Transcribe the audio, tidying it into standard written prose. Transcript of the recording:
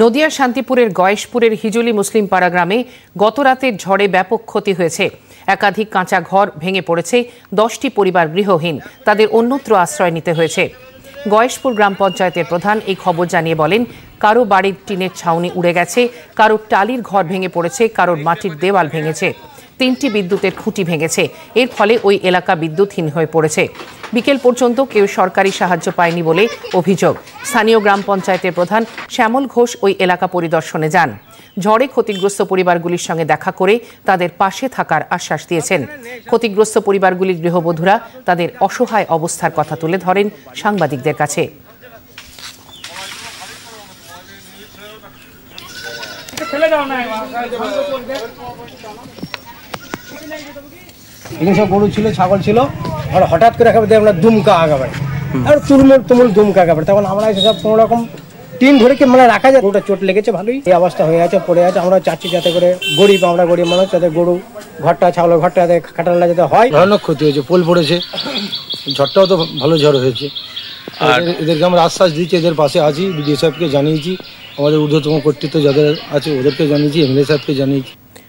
নদিয়া শান্তিপুরের গয়েশপুরের হিজুলি মুসলিম পাড়া গ্রামে গতরাতের ঝড়ে ব্যাপক ক্ষতি হয়েছে। একাধিক কাঁচা ঘর ভেঙে পড়েছে। 10টি পরিবার গৃহহীন, তাদের অন্যত্র আশ্রয় নিতে হয়েছে। গয়েশপুর গ্রাম পঞ্চায়েতের প্রধান এই খবর জানিয়ে বলেন, কারো বাড়ির টিনের ছাউনি উড়ে গেছে, কারোর টালির ঘর ভেঙে পড়েছে, কারোর মাটির দেওয়াল ভেঙেছে। 3টি বিদ্যুতের খুঁটি ভেঙেছে। এর ফলে ওই এলাকা বিদ্যুৎহীন হয়ে পড়েছে। বিকেল পর্যন্ত কেউ সরকারি সাহায্য পায়নি বলে অভিযোগ। স্থানীয় গ্রাম পঞ্চায়েতের প্রধান শ্যামল ঘোষ ওই এলাকা পরিদর্শনে যান। ঝড়ে ক্ষতিগ্রস্ত পরিবারগুলির সঙ্গে দেখা করে তাদের পাশে থাকার আশ্বাস দিয়েছেন। ক্ষতিগ্রস্ত পরিবারগুলির গৃহবধূরা তাদের অসহায় অবস্থার কথা তুলে ধরেন সাংবাদিকদের কাছে। সব গরু ছিল, ছাগল ছিল, আর হঠাৎ করে দেখলাম দুমকা আগাবাড়ি আর তুমুল দুমকা আগাবাড়ি। তখন আমরা সব কোনো রকম টিন ধরে কি মানে রাখা যায়, গরুটা চোট লেগেছে ভালোই, এই অবস্থা হয়ে আছে, পড়ে আছে। আমরা চাচ্ছি যাতে করে আমরা গরিব মানুষ, যাতে গরু ঘরটা, ছাগলের ঘরটা যাতে খাটালা যাতে হয়। ভয়ানক ক্ষতি হয়েছে, পোল পড়েছে, ঝড়টাও তো ভালো ঝড় হয়েছে। এদেরকে আমরা আশ্বাস দিচ্ছি, এদের পাশে আছি, বিডিও সাহেবকে জানিয়েছি, আমাদের ঊর্ধ্বতম কর্তৃত্ব যাদের আছে ওদেরকে জানিয়েছি, এমএলএ সাহেবকে জানিয়েছি।